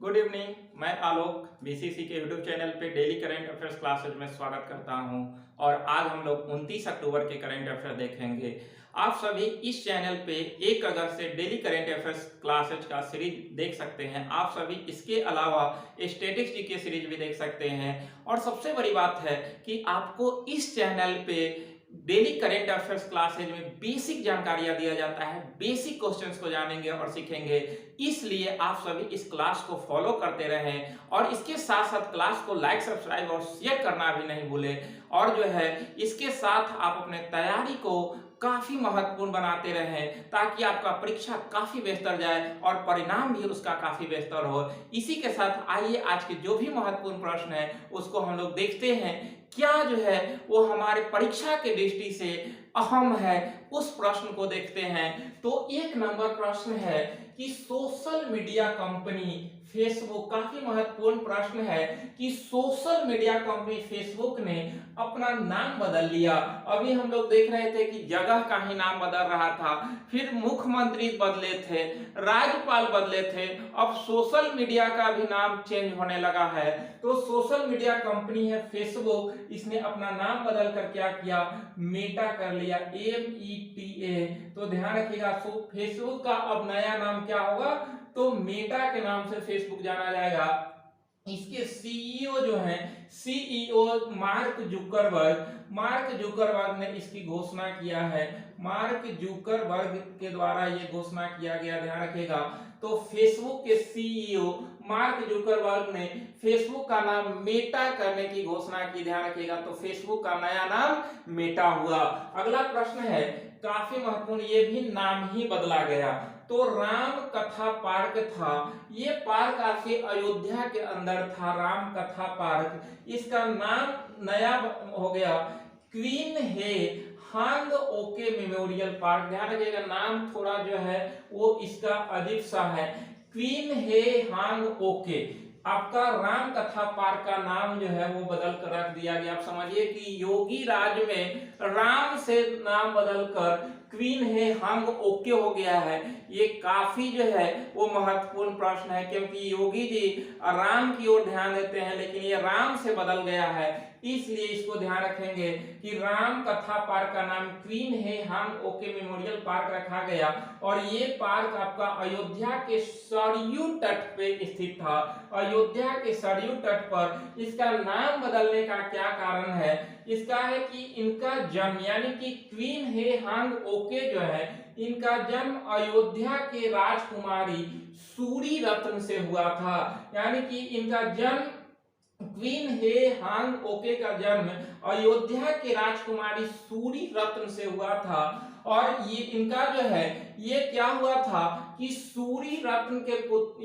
Good evening. मैं आलोक BCC के YouTube channel पे डेली करंट अफेयर्स क्लासेज में स्वागत करता हूं और आज हम लोग 29 अक्टूबर के करंट अफेयर देखेंगे। आप सभी इस चैनल पे 1 अगस्त से डेली करंट अफेयर्स क्लासेज का सीरीज देख सकते हैं। आप सभी इसके अलावा स्टैटिस्टिक्स जीके सीरीज भी देख सकते हैं और सबसे बड़ी बात है कि आपको इस चैनल पे डेली करंट अफेयर्स क्लासेज में बेसिक जानकारियां दिया जाता है। बेसिक क्वेश्चंस को जानेंगे और सीखेंगे, इसलिए आप सभी इस क्लास को फॉलो करते रहें और इसके साथ साथ क्लास को लाइक, सब्सक्राइब और शेयर करना भी नहीं भूलें। और जो है इसके साथ आप अपने तैयारी को काफी महत्वपूर्ण बनाते रहें ताकि आपका परीक्षा काफी बेहतर जाए और परिणाम भी उसका काफी बेहतर हो। इसी के साथ आइए आज के जो भी महत्वपूर्ण प्रश्न है उसको हम लोग देखते हैं, क्या जो है वो हमारे परीक्षा के दृष्टि से अहम है, उस प्रश्न को देखते हैं। तो 1 नंबर प्रश्न है कि सोशल मीडिया कंपनी फेसबुक, काफी महत्वपूर्ण प्रश्न है कि सोशल मीडिया कंपनी फेसबुक ने अपना नाम बदल लिया। अभी हम लोग देख रहे थे कि जगह का ही नाम बदल रहा था, फिर मुख्यमंत्री बदले थे, राज्यपाल बदले थे, अब सोशल मीडिया का भी नाम चेंज होने लगा है। तो सोशल मीडिया कंपनी है फेसबुक, इसने अपना नाम बदल कर क्या किया, मेटा कर लिया, META। तो ध्यान रखिएगा, फेसबुक का अब नया नाम क्या होगा, तो मेटा के नाम से फेसबुक जाना जाएगा। इसके सीईओ जो हैं, सीईओ मार्क जुकरबर्ग ने इसकी घोषणा किया है। मार्क जुकरबर्ग के द्वारा ये घोषणा किया गया, ध्यान रखिएगा। तो फेसबुक के सीईओ मार्क जुकरबर्ग ने फेसबुक का नाम मेटा करने की घोषणा की, ध्यान रखिएगा। तो फेसबुक का नया नाम मेटा हुआ। अगला प्रश्न है काफी महत्वपूर्ण, ये भी नाम ही बदला गया। तो राम कथा पार्क था, ये पार्क आपके अयोध्या के अंदर था, राम कथा पार्क, इसका नाम नया हो गया क्वीन हे हांग ओके मेमोरियल पार्क। ध्यान रखिएगा, नाम थोड़ा जो है वो इसका अजीब सा है, क्वीन हे हांग ओके। आपका राम कथा पार्क का नाम जो है वो बदल कर रख दिया गया। आप समझिए कि योगी राज में राम से नाम बदलकर क्वीन हे हांग ओके हो गया है। ये काफी जो है वो महत्वपूर्ण प्रश्न है, क्योंकि योगी जी राम की ओर ध्यान देते हैं, लेकिन ये राम से बदल गया है, इसलिए इसको ध्यान रखेंगे कि राम कथा पार्क का नाम क्वीन हे हांग ओके मेमोरियल पार्क रखा गया। और ये पार्क आपका अयोध्या के सरयू तट पे स्थित था। अयोध्या के सरयू तट पर इसका नाम बदलने का क्या कारण है, इसका है कि इनका जन्म, यानी कि क्वीन हे हांग ओके जो है, इनका जन्म अयोध्या के राजकुमारी सूरी रत्न से हुआ था। यानी कि इनका जन्म, क्वीन हे हांग ओके का जन्म अयोध्या के राजकुमारी सूरी रत्न से हुआ था। और ये इनका जो है ये क्या हुआ था कि सूरी रत्न के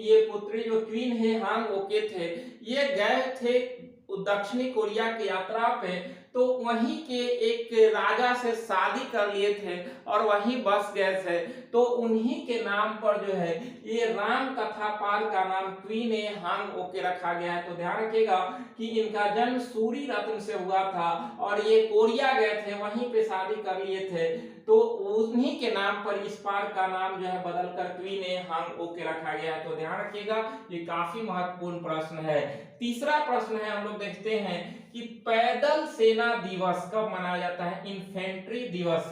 ये पुत्री जो क्वीन हे हांग ओके थे, ये गए थे दक्षिणी कोरिया की यात्रा पे, तो वहीं के एक राजा से शादी कर लिए थे और वहीं बस गए थे। तो उन्हीं के नाम पर जो है ये राम कथा पार्क का नाम क्वीन ए हांग ओके रखा गया है। तो ध्यान रखिएगा कि इनका जन्म सूरी रत्न से हुआ था और ये कोरिया गए थे, वहीं पे शादी कर लिए थे, तो उन्हीं के नाम पर इस पार्क का नाम जो है बदलकर क्वीन ए हांग ओके रखा गया है। तो ध्यान रखिएगा, ये काफी महत्वपूर्ण प्रश्न है। तीसरा प्रश्न है, हम लोग देखते हैं कि पैदल सेना दिवस कब मनाया जाता है, इन्फेंट्री दिवस।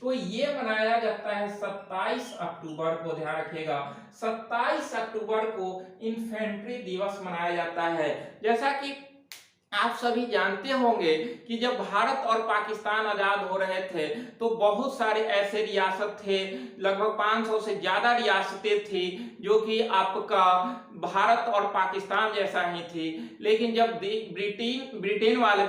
तो ये मनाया जाता है 27 अक्टूबर को, ध्यान रखिएगा 27 अक्टूबर को इन्फेंट्री दिवस मनाया जाता है। जैसा कि आप सभी जानते होंगे कि जब भारत और पाकिस्तान आजाद हो रहे थे तो बहुत सारे ऐसे रियासत थे, लगभग 500 से ज्यादा रियासतें थी जो कि आपका भारत और पाकिस्तान जैसा ही थी। लेकिन जब ब्रिटेन वाले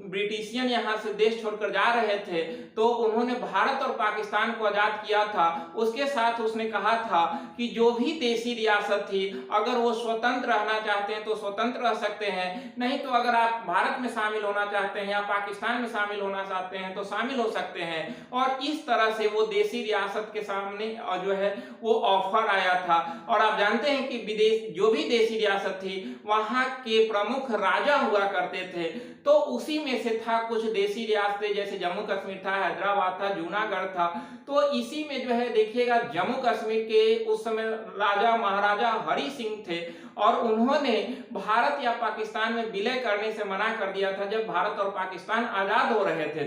ब्रिटिशियन यहाँ से देश छोड़कर जा रहे थे तो उन्होंने भारत और पाकिस्तान को आजाद किया था। उसके साथ उसने कहा था कि जो भी देशी रियासत थी अगर वो स्वतंत्र रहना चाहते हैं तो स्वतंत्र रह सकते हैं, नहीं तो अगर आप भारत में शामिल होना चाहते हैं या पाकिस्तान में शामिल होना चाहते हैं तो शामिल हो सकते हैं। और इस तरह से वो देशी रियासत के सामने जो है वो ऑफर आया था। और आप जानते हैं कि विदेश जो भी देशी रियासत थी वहां के प्रमुख राजा हुआ करते थे। तो उसी में से था कुछ देसी रियासतें, जैसे जम्मू कश्मीर था, हैदराबाद था, जूनागढ़ था। तो इसी में जो है देखिएगा जम्मू कश्मीर के उस समय राजा महाराजा हरि सिंह थे और उन्होंने भारत या पाकिस्तान में विलय करने से मना कर दिया था जब भारत और पाकिस्तान आजाद हो रहे थे।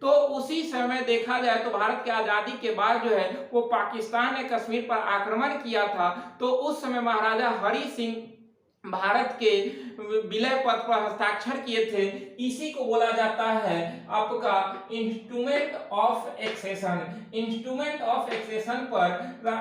तो उसी समय देखा जाए तो भारत की आजादी के बाद जो है वो पाकिस्तान ने कश्मीर पर आक्रमण किया था। तो उस समय महाराजा हरि सिंह भारत के विलय पत्र पर हस्ताक्षर किए थे। इसी को बोला जाता है आपका instrument of accession. Instrument of accession पर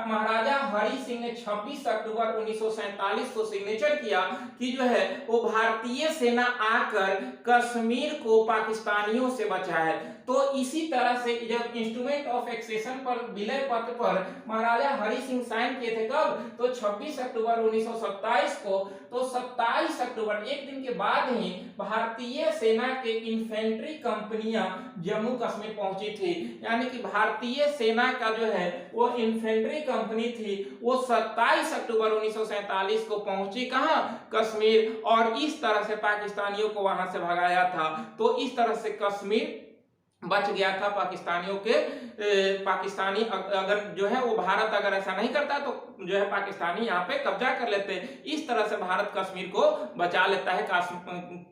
महाराजा हरि सिंह ने 26 अक्टूबर 1947 को सिग्नेचर किया कि जो है वो भारतीय सेना आकर कश्मीर को पाकिस्तानियों से बचाए। तो इसी तरह से जब इंस्ट्रूमेंट ऑफ एक्सेशन पर विलय पत्र पर महाराजा हरि सिंह साइन किए थे, कब? तो 26 अक्टूबर 1927 को। तो 27 अक्टूबर, एक दिन के बाद ही भारतीय सेना के इन्फेंट्री कंपनियां जम्मू कश्मीर पहुंची थी। यानी कि भारतीय सेना का जो है वो इन्फेंट्री कंपनी थी, वो 27 अक्टूबर 1947 को पहुंची कहां? कश्मीर। और इस तरह से पाकिस्तानियों को वहां से भगाया था। तो इस तरह से कश्मीर बच गया था पाकिस्तानियों के। पाकिस्तानी अगर जो है वो भारत अगर ऐसा नहीं करता तो जो है पाकिस्तानी यहाँ पे कब्जा कर लेते। इस तरह से भारत कश्मीर को बचा लेता है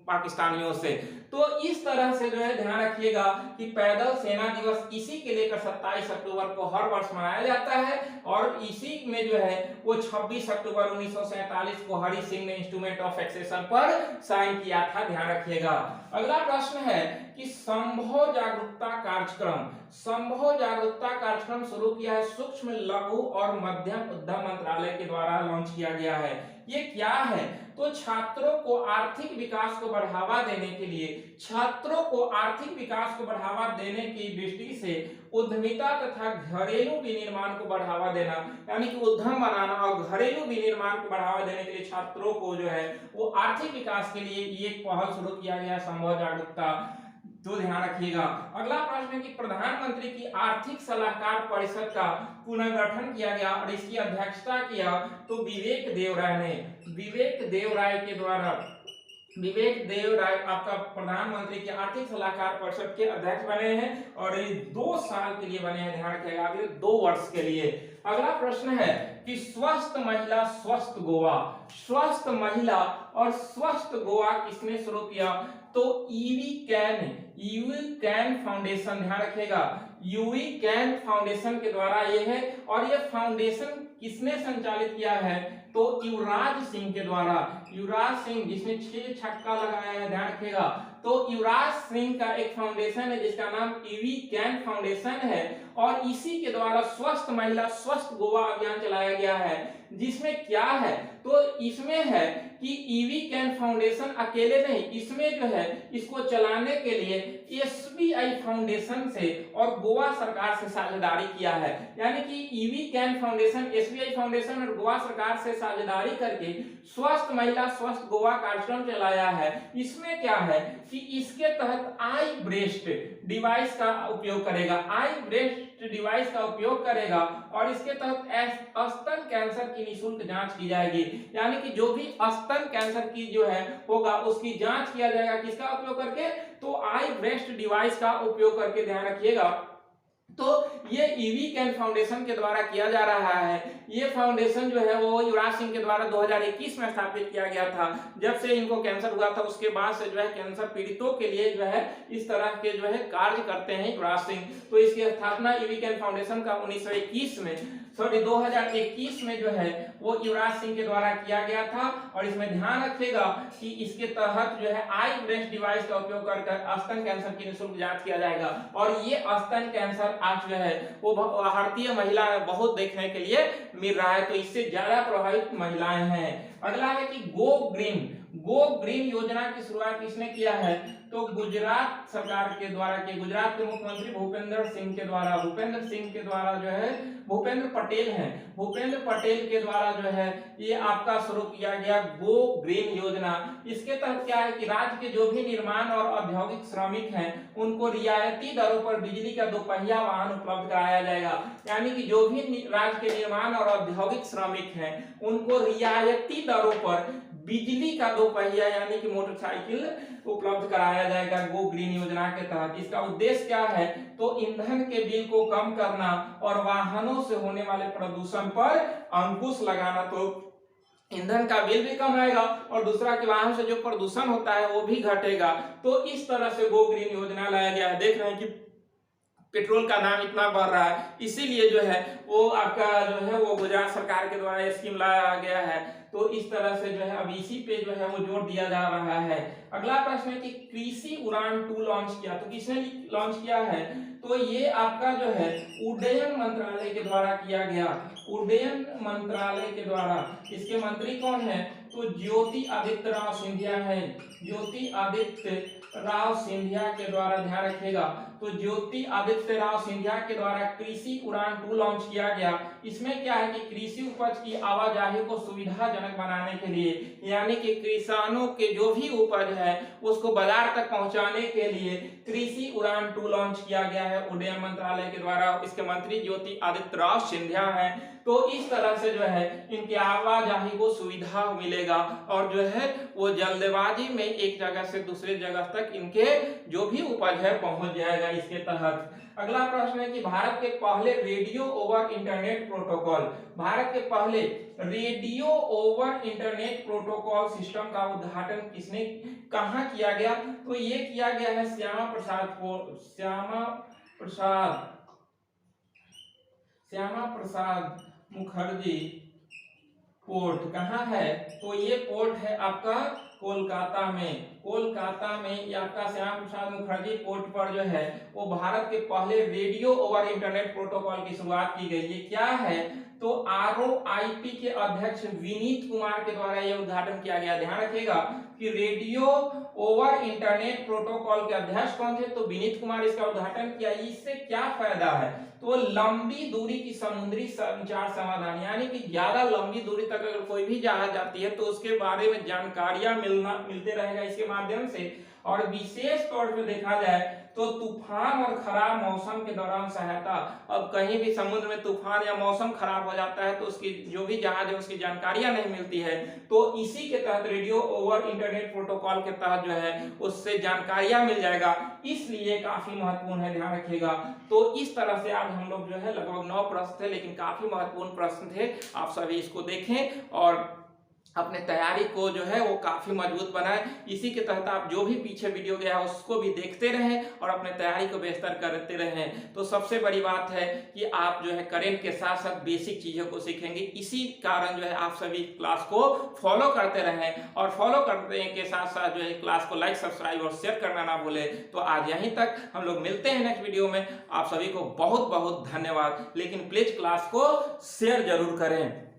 पाकिस्तानियों से। तो इस तरह से जो है ध्यान रखिएगा कि पैदल सेना दिवस इसी के लेकर 27 अक्टूबर को हर वर्ष मनाया जाता है। और इसी में जो है वो 26 अक्टूबर 1947 को हरि सिंह ने इंस्ट्रूमेंट ऑफ एक्सेशन पर साइन किया था, ध्यान रखिएगा। अगला प्रश्न है कि संभव जागरूकता कार्यक्रम। संभव जागरूकता कार्यक्रम शुरू किया है सूक्ष्म लघु और मध्यम उद्यम मंत्रालय के द्वारा लॉन्च किया गया है। ये क्या है? तो छात्रों को आर्थिक विकास को बढ़ावा देने के लिए, छात्रों को आर्थिक विकास को बढ़ावा देने की दृष्टि से उद्यमिता तथा घरेलू विनिर्माण को बढ़ावा देना, यानी कि उद्यम बनाना और घरेलू विनिर्माण को बढ़ावा देने के लिए छात्रों को जो है वो आर्थिक विकास के लिए ये पहल शुरू किया गया संभव जागरूकता। तो ध्यान रखिएगा। अगला प्रश्न है कि प्रधानमंत्री की आर्थिक सलाहकार परिषद का पुनर्गठन किया गया और इसकी अध्यक्षता किया तो विवेक देव राय ने। विवेक देव राय के द्वारा, विवेक देव राय आपका प्रधानमंत्री के आर्थिक सलाहकार परिषद के अध्यक्ष बने हैं और ये 2 साल के लिए बने हैं, ध्यान रखिएगा, अगले 2 वर्ष के लिए। अगला प्रश्न है कि स्वस्थ महिला स्वस्थ गोवा। स्वस्थ महिला और स्वस्थ गोवा किसने शुरू किया? तो यूवी कैन फाउंडेशन, ध्यान रखिएगा, यूवी कैन फाउंडेशन के द्वारा ये है। और ये फाउंडेशन किसने संचालित किया है? तो युवराज सिंह के द्वारा। युवराज सिंह जिसने 6 छक्का लगाया है, ध्यान रखिएगा। तो युवराज सिंह का एक फाउंडेशन है जिसका नाम यूवी कैन फाउंडेशन है और इसी के द्वारा स्वस्थ महिला स्वस्थ गोवा अभियान चलाया गया है। जिसमें क्या है? तो इसमें है कि ईवी कैन फाउंडेशन अकेले नहीं, इसमें जो है इसको चलाने के लिए एसबीआई फाउंडेशन से और गोवा सरकार से साझेदारी किया है। यानी कि EV can foundation, SBI foundation और गोवा सरकार से साझेदारी करके स्वस्थ महिला स्वस्थ गोवा कार्यक्रम चलाया है। इसमें क्या है कि इसके तहत आई ब्रेस्ट डिवाइस का उपयोग करेगा, आई ब्रेस्ट डिवाइस का उपयोग करेगा और इसके तहत स्तन कैंसर की निःशुल्क जांच की जाएगी। यानी कि जो भी स्तन कैंसर की जो है होगा उसकी जांच किया जाएगा, किसका उपयोग करके? तो आई ब्रेस्ट डिवाइस का उपयोग करके, ध्यान रखिएगा। तो ये ईवी कैन फाउंडेशन के द्वारा किया जा रहा है। ये फाउंडेशन जो है वो युवराज सिंह के द्वारा 2021 में स्थापित किया गया था। जब से इनको कैंसर हुआ था उसके बाद से जो है कैंसर पीड़ितों के लिए जो है इस तरह के जो है कार्य करते हैं युवराज सिंह। तो इसकी स्थापना ईवी कैन फाउंडेशन का 2021 में जो है वो युवराज सिंह के द्वारा किया गया था। और इसमें ध्यान रखिएगा कि इसके तहत जो है आई ब्रेस्ट डिवाइस का उपयोग कर स्तन कैंसर की निःशुल्क जांच किया जाएगा। और ये स्तन कैंसर आज जो है वो भारतीय महिला बहुत देखने के लिए मिल रहा है, तो इससे ज्यादा प्रभावित महिलाएं हैं। अगला है कि गो ग्रीन योजना की शुरुआत किसने किया है? तो गुजरात सरकार के द्वारा की, गुजरात के मुख्यमंत्री भूपेंद्र सिंह के द्वारा जो है भूपेंद्र पटेल हैं, भूपेंद्र पटेल के द्वारा जो है ये आपका शुरू किया गया गो ग्रीन योजना। इसके तहत क्या है कि राज्य के जो भी निर्माण और औद्योगिक श्रमिक हैं उनको रियायती दरों पर बिजली का 2 पहिया वाहन उपलब्ध कराया जाएगा। यानी कि जो भी राज्य के निर्माण और औद्योगिक श्रमिक हैं उनको रियायती दरों पर बिजली का 2 पहिया यानी कि मोटरसाइकिल उपलब्ध कराया जाएगा गो ग्रीन योजना के तहत। इसका उद्देश्य क्या है, तो ईंधन के बिल को कम करना और वाहनों से होने वाले प्रदूषण पर अंकुश लगाना। तो ईंधन का बिल भी कम आएगा और दूसरा कि वाहन से जो प्रदूषण होता है वो भी घटेगा। तो इस तरह से गो ग्रीन योजना लाया गया है। देख रहे हैं कि पेट्रोल का दाम इतना बढ़ रहा है, इसीलिए जो है वो आपका जो है वो गुजरात सरकार के द्वारा स्कीम लाया गया है। तो इस तरह से जो है अब इसी पे जो है वो जोर दिया जा रहा है। अगला प्रश्न है कि कृषि उड़ान 2 लॉन्च किया, तो किसने लॉन्च किया है, तो ये आपका जो है उड्डयन मंत्रालय के द्वारा किया गया, उड्डयन मंत्रालय के द्वारा। इसके मंत्री कौन है, तो ज्योति आदित्य राव सिंधिया है, ज्योति आदित्य राव सिंधिया के द्वारा, ध्यान रखिएगा। तो ज्योति आदित्य राव सिंधिया के द्वारा कृषि उड़ान 2 लॉन्च किया गया। इसमें क्या है कि कृषि उपज की आवाजाही को सुविधाजनक बनाने के लिए, यानी कि किसानों के जो भी उपज है उसको बाजार तक पहुंचाने के लिए कृषि उड़ान 2 लॉन्च किया गया है उड्डयन मंत्रालय के द्वारा। इसके मंत्री ज्योति आदित्य राव सिंधिया है। तो इस तरह से जो है इनकी आवाजाही को सुविधा मिलेगा और जो है वो जल्दबाजी में एक जगह से दूसरे जगह तक इनके जो भी उपज है पहुंच जाएगा इसके तहत। अगला प्रश्न है कि भारत के पहले radio over internet protocol, Bharat के पहले radio over internet protocol system का उद्घाटन किसने कहां किया गया, तो ये किया गया है श्यामा प्रसाद मुखर्जी पोर्ट। कहाँ है, तो ये पोर्ट है आपका कोलकाता में, कोलकाता में ये आपका श्यामा प्रसाद मुखर्जी पोर्ट पर जो है वो भारत के पहले रेडियो ओवर इंटरनेट प्रोटोकॉल की शुरुआत की गई। ये क्या है, तो ROIP के अध्यक्ष विनीत कुमार के द्वारा यह उद्घाटन किया गया। ध्यान रखिएगा कि रेडियो ओवर इंटरनेट प्रोटोकॉल के अध्यक्ष कौन थे, तो विनीत कुमार इसका उद्घाटन किया। इससे क्या फायदा है, तो लंबी दूरी की समुद्री संचार समाधान, यानी कि ज्यादा लंबी दूरी तक अगर कोई भी जहाज जाती है तो उसके बारे में जानकारियां मिलते रहेगा इसके माध्यम से। और विशेष तौर पे देखा जाए तो तूफान और खराब मौसम के दौरान सहायता। अब कहीं भी समुद्र में तूफान या मौसम खराब हो जाता है तो उसकी जो भी जहाज है उसकी जानकारियां नहीं मिलती है, तो इसी के तहत रेडियो ओवर इंटरनेट प्रोटोकॉल के तहत जो है उससे जानकारियां मिल जाएगा, इसलिए काफी महत्वपूर्ण है, ध्यान रखिएगा। तो इस तरह से आज हम लोग जो है लगभग 9 प्रश्न थे, लेकिन काफी महत्वपूर्ण प्रश्न थे। आप सभी इसको देखें और अपने तैयारी को जो है वो काफी मजबूत बनाएं। इसी के तहत आप जो भी पीछे वीडियो गया है उसको भी देखते रहें और अपने तैयारी को बेहतर करते रहें। तो सबसे बड़ी बात है कि आप जो है करंट के साथ साथ बेसिक चीजों को सीखेंगे। इसी कारण जो है आप सभी क्लास को फॉलो करते रहें और फॉलो करने के साथ साथ जो है क्लास को लाइक, सब्सक्राइब और शेयर करना ना भूलें। तो आज यहीं तक, हम लोग मिलते हैं नेक्स्ट वीडियो में। आप सभी को बहुत बहुत धन्यवाद, लेकिन प्लीज क्लास को शेयर जरूर करें।